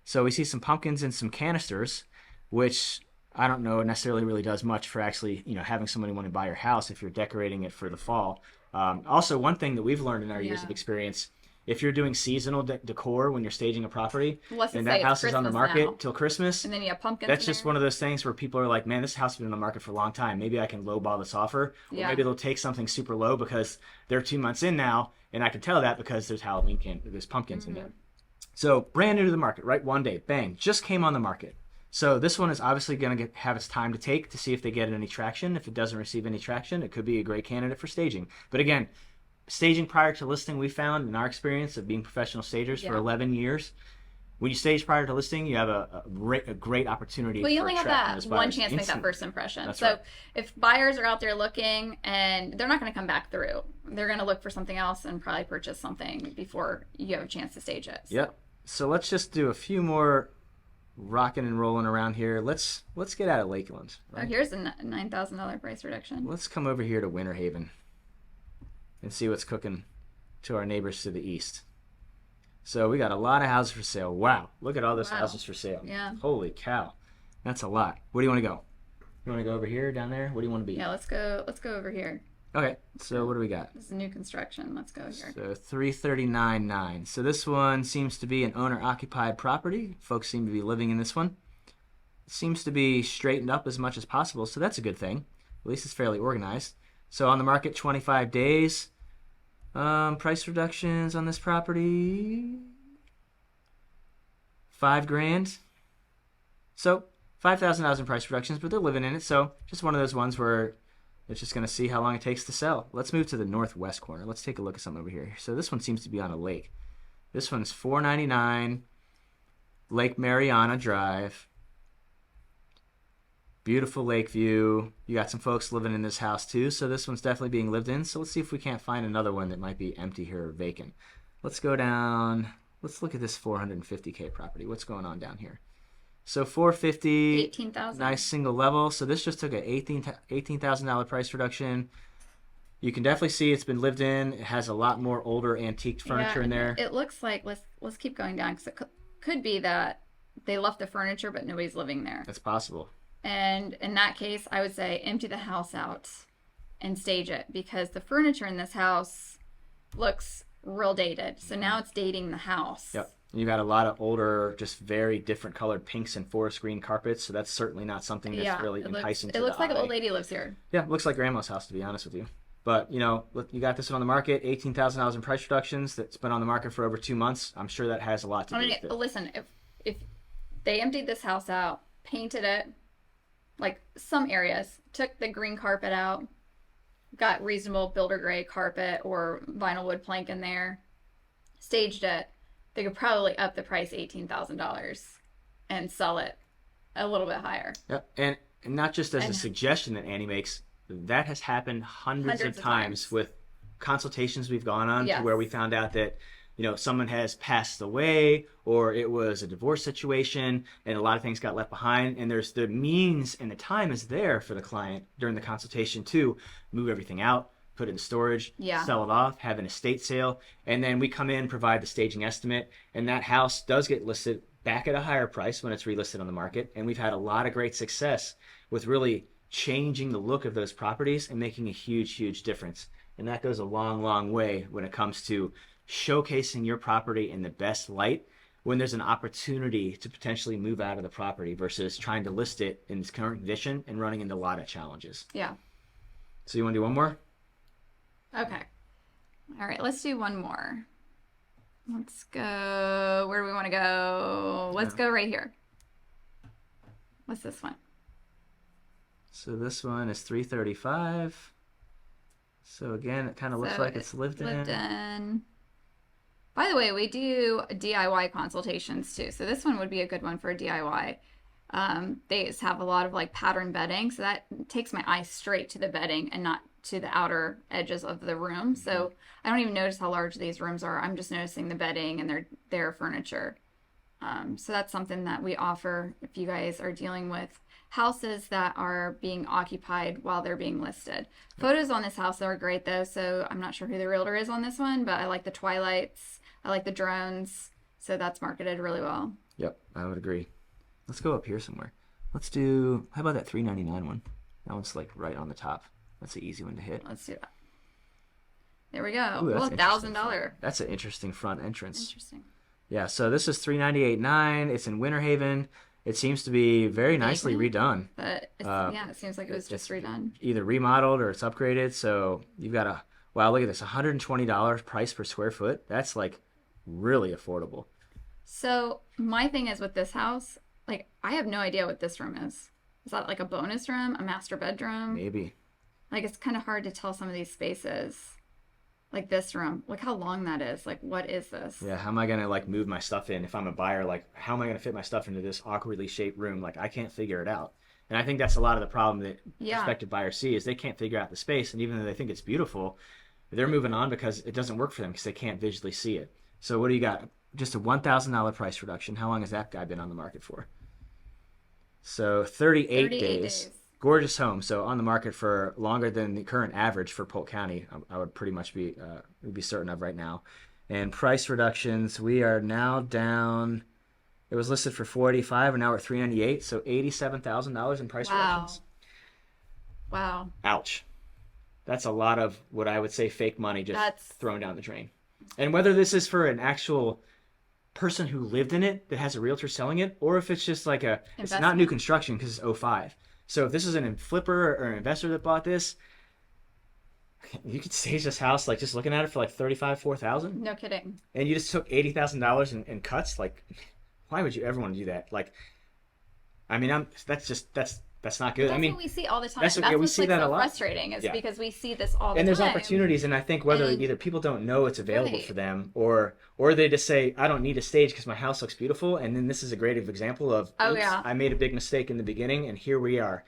So we see some pumpkins and some canisters, which I don't know necessarily really does much for actually, having somebody want to buy your house if you're decorating it for the fall. Also, one thing that we've learned in our years of experience, if you're doing seasonal decor when you're staging a property, and that house is on the market till Christmas, and then you have pumpkins. That's just one of those things where people are like, man, this house has been on the market for a long time. Maybe I can lowball this offer. Or maybe they'll take something super low because they're 2 months in now, and I can tell that because there's there's pumpkins in there. So brand new to the market, right? 1 day, bang, just came on the market. So this one is obviously going to have its time to take to see if they get any traction. If it doesn't receive any traction, it could be a great candidate for staging. But again, staging prior to listing, we found in our experience of being professional stagers for 11 years, when you stage prior to listing, you have a great opportunity. Well, you only have that one chance to make that first impression. That's so right. If buyers are out there looking and they're not going to come back through, they're going to look for something else and probably purchase something before you have a chance to stage it. So. Yep. So let's just do a few more rocking and rolling around here. Let's get out of Lakeland. Right? Oh, here's a $9,000 price reduction. Let's come over here to Winter Haven and see what's cooking to our neighbors to the east. So we got a lot of houses for sale. Wow, look at all those houses for sale. Yeah. Holy cow, that's a lot. Where do you want to go? You want to go over here, down there? Where do you want to be? Yeah, let's go over here. Okay, so what do we got? This is new construction. Let's go here. So 339.9. So this one seems to be an owner-occupied property. Folks seem to be living in this one. It seems to be straightened up as much as possible, so that's a good thing. At least it's fairly organized. So on the market, 25 days. Price reductions on this property, $5,000. So $5,000 in price reductions, but they're living in it. So just one of those ones where it's just going to see how long it takes to sell. Let's move to the northwest corner. Let's take a look at something over here. So this one seems to be on a lake. This one's $499, Lake Mariana Drive. Beautiful lake view. You got some folks living in this house too, so this one's definitely being lived in. So let's see if we can't find another one that might be empty here or vacant. Let's go down. Let's look at this 450K property. What's going on down here? So 450, 18,000. nice single level. So this just took an $18,000 price reduction. You can definitely see it's been lived in. It has a lot more older antique furniture in there. It looks like, let's keep going down, because it could be that they left the furniture but nobody's living there. That's possible. And in that case, I would say empty the house out and stage it, because the furniture in this house looks real dated. So now it's dating the house. Yep. And you've got a lot of older, just very different colored pinks and forest green carpets, so that's certainly not something that's really enticing to it the looks like an eye. old lady lives here. Yeah, it looks like grandma's house, to be honest with you. But, you know, look, you got this one on the market, $18,000 in price reductions. That's been on the market for over 2 months. I'm sure that has a lot to I do mean, with it. listen, if they emptied this house out, painted it, like some areas, took the green carpet out, got reasonable builder grade carpet or vinyl wood plank in there, staged it, they could probably up the price $18,000 and sell it a little bit higher. Yeah, and not just as a And suggestion that Annie makes, that has happened hundreds of times with consultations we've gone on to Yes. where we found out that, you know, someone has passed away or it was a divorce situation and a lot of things got left behind, and there's the means and the time is there for the client during the consultation to move everything out, put it in storage, Yeah. sell it off, have an estate sale, and then we come in, provide the staging estimate, and that house does get listed back at a higher price when it's relisted on the market. And we've had a lot of great success with really changing the look of those properties and making a huge, huge difference. And that goes a long, long way when it comes to showcasing your property in the best light when there's an opportunity to potentially move out of the property versus trying to list it in its current condition and running into a lot of challenges. Yeah. So you want to do one more? Okay. All right, let's do one more. Let's go. Where do we want to go? Let's go right here. What's this one? So this one is 335. So again, it kind of looks So like it's lived in. By the way, we do DIY consultations too. So this one would be a good one for a DIY. They just have a lot of like pattern bedding, so that takes my eye straight to the bedding and not to the outer edges of the room. So I don't even notice how large these rooms are. I'm just noticing the bedding and their furniture. So that's something that we offer if you guys are dealing with houses that are being occupied while they're being listed. Photos on this house are great though, so I'm not sure who the realtor is on this one, but I like the twilights, I like the drones, so that's marketed really well. Yep, I would agree. Let's go up here somewhere. Let's do, how about that 399 one? That one's like right on the top. That's an easy one to hit. Let's do that. There we go. Ooh, Well, that's interesting $1,000. front. That's an interesting front entrance. Interesting. Yeah, so this is 398.9. It's in Winter Haven. It seems to be very nicely redone. But yeah, it seems like it was just redone. Either remodeled or it's upgraded. So you've got wow, look at this, $120 price per square foot. That's like really affordable. So my thing is with this house, like I have no idea what this room is. Is that like a bonus room, a master bedroom? Maybe. Like it's kind of hard to tell some of these spaces. Like this room, look how long that is. Like, what is this? Yeah, how am I gonna like move my stuff in if I'm a buyer? Like, how am I gonna fit my stuff into this awkwardly shaped room? Like, I can't figure it out. And I think that's a lot of the problem that prospective buyers see is they can't figure out the space, and even though they think it's beautiful, they're moving on because it doesn't work for them because they can't visually see it. So what do you got? Just a $1,000 price reduction. How long has that guy been on the market for? So 38 days. Gorgeous home. So on the market for longer than the current average for Polk County, I would pretty much be certain of right now. And price reductions, we are now down. It was listed for $485, and now we're at $398. So $87,000 in price reductions. Wow. Ouch. That's a lot of what I would say fake money just That's thrown down the drain. And whether this is for an actual person who lived in it that has a realtor selling it, or if it's just like it's not new construction because it's 05. So if this is a flipper or an investor that bought this, you could stage this house like just looking at it for like $35,000-$4,000. No kidding. And you just took $80,000 in cuts. Like, why would you ever want to do that? Like, I mean, that's not good. That's I mean, what we see all the time. That's That's we what's see like that so a lot. frustrating is because we see this all the time. And there's opportunities, and I think whether And- either people don't know it's available Right. for them, or they just say, I don't need a stage because my house looks beautiful. And then this is a great example of, Oh, oops, yeah. I made a big mistake in the beginning, and here we are,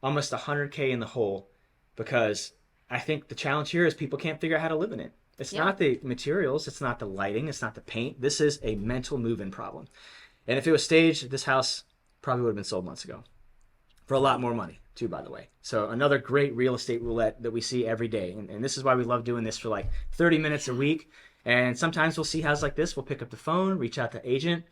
almost 100K in the hole, because I think the challenge here is people can't figure out how to live in it. It's Yeah. not the materials, it's not the lighting, it's not the paint. This is a mental move-in problem. And if it was staged, this house probably would have been sold months ago for a lot more money too, by the way. So another great real estate roulette that we see every day. And this is why we love doing this for like 30 minutes a week. And sometimes we'll see houses like this. We'll pick up the phone, reach out to agent.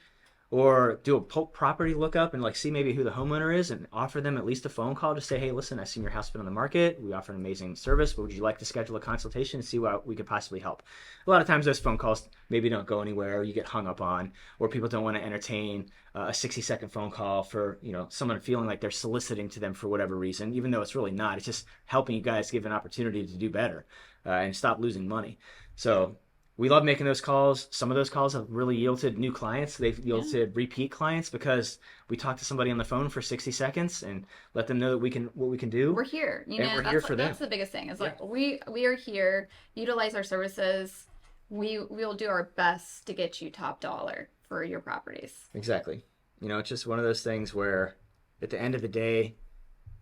or do a property lookup and like see maybe who the homeowner is and offer them at least a phone call to say, hey, listen, I've seen your house been on the market. We offer an amazing service, but would you like to schedule a consultation and see what we could possibly help? A lot of times those phone calls maybe don't go anywhere, or you get hung up on, or people don't want to entertain a 60-second phone call for, you know, someone feeling like they're soliciting to them for whatever reason, even though it's really not. It's just helping you guys give an opportunity to do better and stop losing money. So we love making those calls. Some of those calls have really yielded new clients. They've yielded repeat clients because we talk to somebody on the phone for 60 seconds and let them know that what we can do. We're here. You know, we're here for them. That's the biggest thing. Is like we are here. Utilize our services. We will do our best to get you top dollar for your properties. Exactly. You know, it's just one of those things where at the end of the day,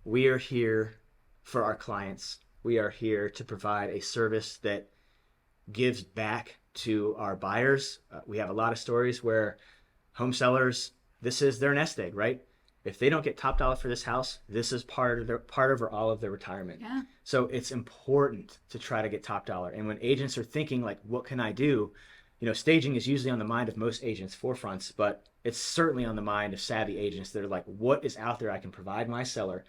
we are here for our clients. We are here to provide a service that gives back to our buyers. We have a lot of stories where home sellers, this is their nest egg, right? If they don't get top dollar for this house, this is part of or all of their retirement. Yeah. So it's important to try to get top dollar. And when agents are thinking like, what can I do? You know, staging is usually on the mind of most agents' forefronts, but it's certainly on the mind of savvy agents that are like, what is out there I can provide my seller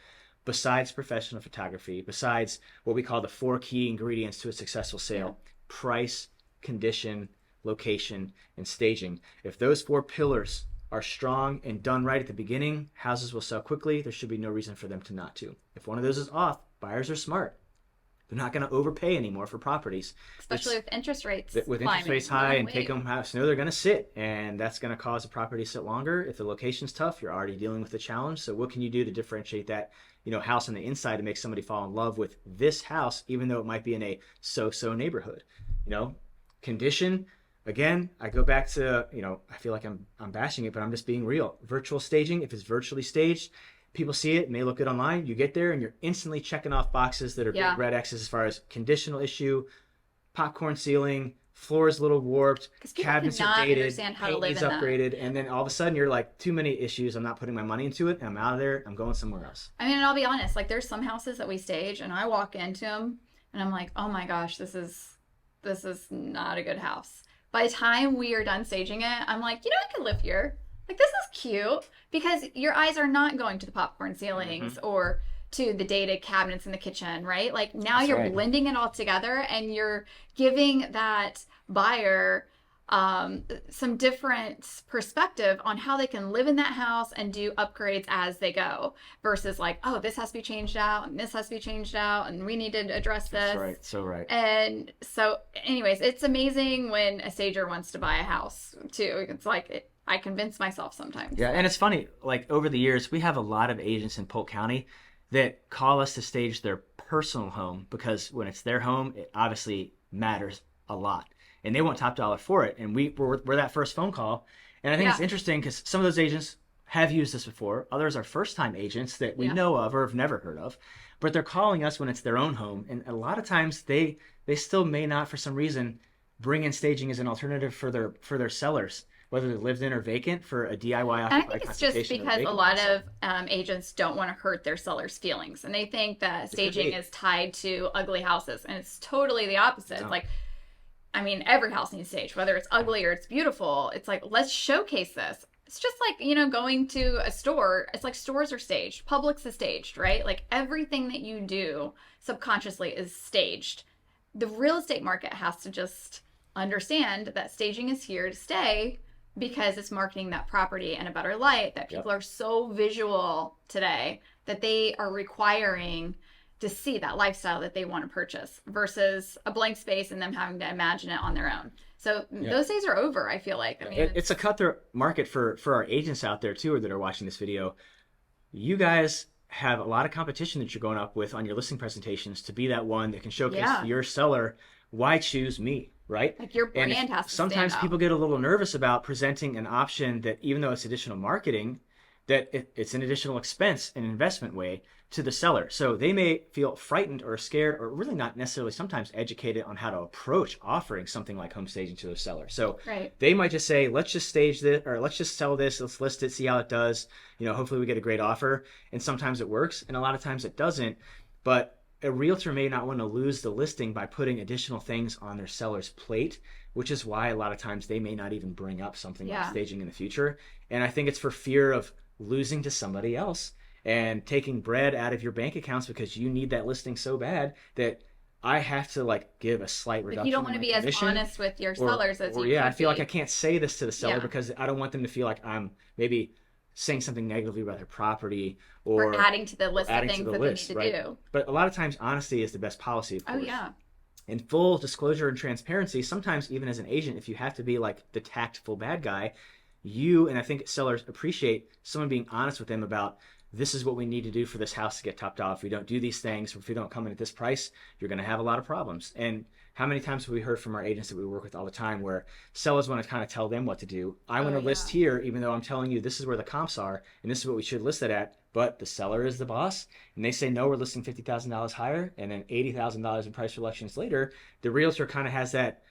besides professional photography, besides what we call the 4 key ingredients to a successful sale: price, condition, location, and staging. If those 4 pillars are strong and done right at the beginning, houses will sell quickly. There should be no reason for them to not to. If one of those is off, buyers are smart. They're not going to overpay anymore for properties. Especially with interest rates with interest rates high and take home house. No, they're going to sit, and that's going to cause a property to sit longer. If the location's tough, you're already dealing with the challenge. So what can you do to differentiate that, you know, house on the inside to make somebody fall in love with this house, even though it might be in a so-so neighborhood? You know, condition. Again, I go back to, you know, I feel like I'm bashing it, but I'm just being real. Virtual staging, if it's virtually staged, people see it and they look it online. You get there and you're instantly checking off boxes that are big red X's as far as conditional issue, popcorn ceiling, floors a little warped, cabinets are dated, paint needs upgraded, and then all of a sudden you're like, too many issues. I'm not putting my money into it, and I'm out of there. I'm going somewhere else. I mean, and I'll be honest, like there's some houses that we stage, and I walk into them, and I'm like, oh my gosh, this is not a good house. By the time we are done staging it, I'm like, you know, I could live here. Like, this is cute, because your eyes are not going to the popcorn ceilings or to the dated cabinets in the kitchen, right? Like, now you're blending it all together, and you're giving that buyer some different perspective on how they can live in that house and do upgrades as they go, versus like, oh, this has to be changed out and this has to be changed out and we need to address this. That's right. So right. And so anyways, it's amazing when a stager wants to buy a house too. It's like I convince myself sometimes. Yeah. And it's funny, like over the years, we have a lot of agents in Polk County that call us to stage their personal home, because when it's their home, it obviously matters a lot. And they want top dollar for it. And we're that first phone call. And I think it's interesting because some of those agents have used this before. Others are first-time agents that we know of or have never heard of. But they're calling us when it's their own home. And a lot of times they still may not, for some reason, bring in staging as an alternative for their sellers, whether they lived in or vacant, for a DIY occupied. I think it's just because a lot of agents don't want to hurt their sellers' feelings. And they think that staging is tied to ugly houses. And it's totally the opposite. It's like, I mean, every house needs stage, whether it's ugly or it's beautiful. It's like, let's showcase this. It's just like, you know, going to a store. It's like stores are staged. Publix is staged, right? Like everything that you do subconsciously is staged. The real estate market has to just understand that staging is here to stay, because it's marketing that property in a better light, that people are so visual today that they are requiring to see that lifestyle that they want to purchase, versus a blank space and them having to imagine it on their own. So those days are over, I feel like. I mean, it's a cutthroat market for our agents out there too that are watching this video. You guys have a lot of competition that you're going up with on your listing presentations to be that one that can showcase to your seller, why choose me, right? Like your brand has to sometimes stand people out. get a little nervous about presenting an option that, even though it's additional marketing, that it's an additional expense, an investment way to the seller. So they may feel frightened or scared, or really not necessarily sometimes educated on how to approach offering something like home staging to their seller. So they might just say, let's just stage this, or let's just sell this, let's list it, see how it does. You know, hopefully we get a great offer. And sometimes it works, and a lot of times it doesn't. But a realtor may not want to lose the listing by putting additional things on their seller's plate, which is why a lot of times they may not even bring up something like Yeah. staging in the future. And I think it's for fear of losing to somebody else and taking bread out of your bank accounts because you need that listing so bad that I have to like give a slight Like reduction you don't in want to my be as commission. honest with your Or, sellers as or you yeah, I could feel like be. I can't say this to the seller Yeah. because I don't want them to feel like I'm maybe saying something negatively about their property Or or adding to the list of adding to things the that list, they need right? to do. But a lot of times, honesty is the best policy, of Oh course. yeah. In full disclosure and transparency, sometimes even as an agent, if you have to be like the tactful bad guy, and I think sellers appreciate someone being honest with them about this is what we need to do for this house to get topped off. If we don't do these things, or if we don't come in at this price, you're going to have a lot of problems. And how many times have we heard from our agents that we work with all the time where sellers want to kind of tell them what to do? I want to list here, even though I'm telling you this is where the comps are and this is what we should list it at. But the seller is the boss, and they say no, we're listing $50,000 higher, and then $80,000 in price reductions later. The realtor kind of has that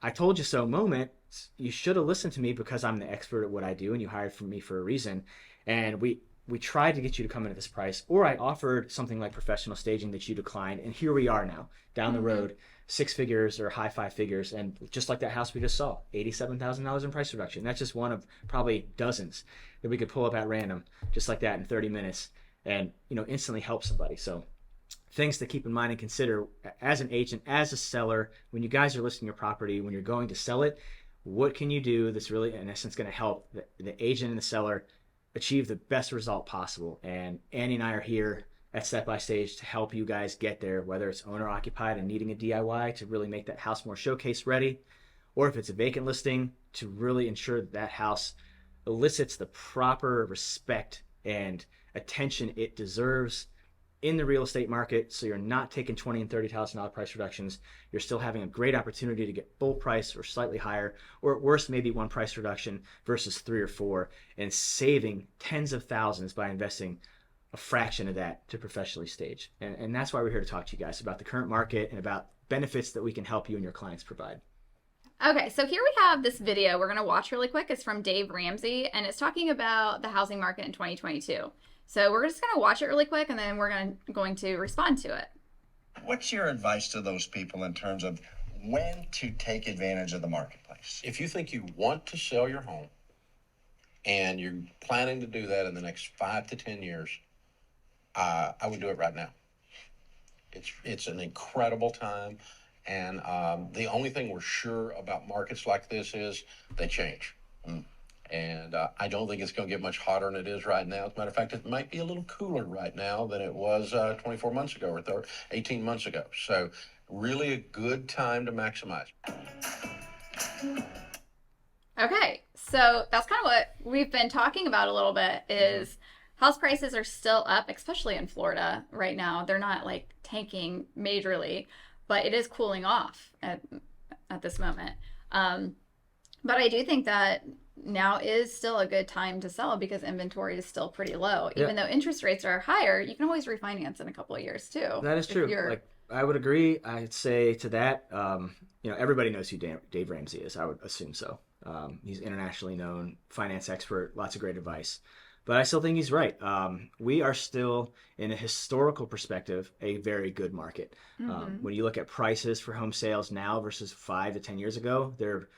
"I told you so" moment. You should have listened to me because I'm the expert at what I do, and you hired me for a reason. And we tried to get you to come in at this price, or I offered something like professional staging that you declined, and here we are now down the road, 6 figures or high 5 figures, and just like that house we just saw, $87,000 in price reduction. That's just one of probably dozens that we could pull up at random, just like that in 30 minutes, and instantly help somebody. So things to keep in mind and consider as an agent, as a seller, when you guys are listing your property, when you're going to sell it, what can you do that's really in essence going to help the agent and the seller achieve the best result possible? And Annie and I are here at Step by Stage to help you guys get there, whether it's owner occupied and needing a DIY to really make that house more showcase ready, or if it's a vacant listing to really ensure that house elicits the proper respect and attention it deserves in the real estate market. So you're not taking $20,000 and $30,000 price reductions. You're still having a great opportunity to get full price or slightly higher, or at worst, maybe one price reduction versus 3 or 4, and saving tens of thousands by investing a fraction of that to professionally stage. And that's why we're here to talk to you guys about the current market and about benefits that we can help you and your clients provide. Okay, so here we have this video we're going to watch really quick. It's from Dave Ramsey, and it's talking about the housing market in 2022. So we're just going to watch it really quick, and then we're going to respond to it. What's your advice to those people in terms of when to take advantage of the marketplace? If you think you want to sell your home and you're planning to do that in the next 5 to 10 years, I would do it right now. It's an incredible time. And the only thing we're sure about markets like this is they change. And I don't think it's going to get much hotter than it is right now. As a matter of fact, it might be a little cooler right now than it was 24 months ago or 18 months ago. So really a good time to maximize. Okay, so that's kind of what we've been talking about a little bit is house prices are still up, especially in Florida right now. They're not like tanking majorly, but it is cooling off at this moment. But I do think that now is still a good time to sell because inventory is still pretty low. Yeah. Even though interest rates are higher, you can always refinance in a couple of years too. That is true. Like I would agree. I'd say to that, everybody knows who Dave Ramsey is. I would assume so. He's internationally known, finance expert, lots of great advice. But I still think he's right. We are still, in a historical perspective, a very good market. When you look at prices for home sales now versus 5 to 10 years ago, they're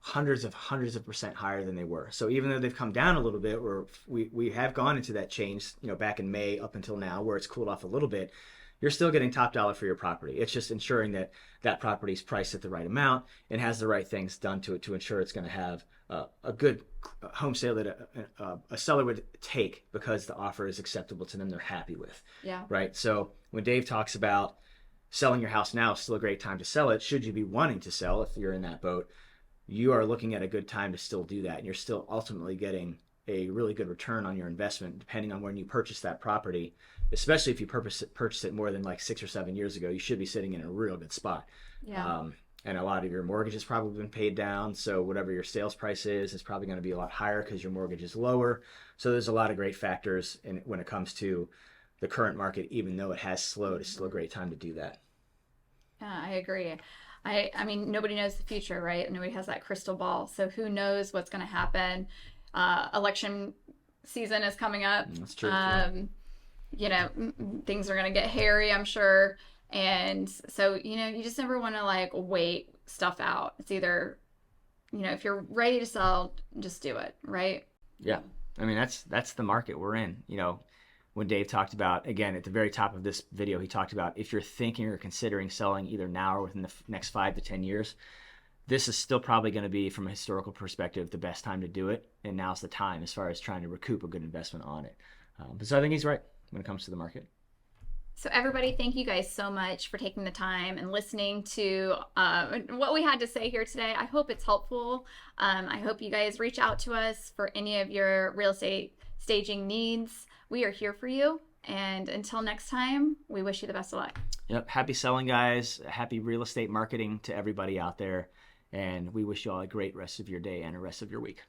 hundreds of percent higher than they were. So even though they've come down a little bit, we have gone into that change, back in May up until now, where it's cooled off a little bit, you're still getting top dollar for your property. It's just ensuring that that property is priced at the right amount and has the right things done to it to ensure it's going to have a good home sale that a seller would take because the offer is acceptable to them, they're happy with. Yeah. Right. So when Dave talks about selling your house now is still a great time to sell it, should you be wanting to sell, if you're in that boat, you are looking at a good time to still do that. And you're still ultimately getting a really good return on your investment, depending on when you purchase that property, especially if you purchase it more than like 6 or 7 years ago, you should be sitting in a real good spot. Yeah. And a lot of your mortgage has probably been paid down. So whatever your sales price is probably going to be a lot higher because your mortgage is lower. So there's a lot of great factors when it comes to the current market, even though it has slowed, it's still a great time to do that. Yeah, I agree. I mean, nobody knows the future, right? Nobody has that crystal ball. So who knows what's going to happen? Election season is coming up. That's true. things are going to get hairy, I'm sure. And so, you just never want to like wait stuff out. It's either, if you're ready to sell, just do it, right? Yeah. I mean, that's the market we're in. When Dave talked about, again, at the very top of this video, he talked about if you're thinking or considering selling either now or within the next 5 to 10 years, this is still probably going to be, from a historical perspective, the best time to do it. And now's the time as far as trying to recoup a good investment on it. So I think he's right when it comes to the market. So everybody, thank you guys so much for taking the time and listening to what we had to say here today. I hope it's helpful. I hope you guys reach out to us for any of your real estate staging needs. We are here for you. And until next time, we wish you the best of luck. Yep. Happy selling, guys. Happy real estate marketing to everybody out there. And we wish you all a great rest of your day and a rest of your week.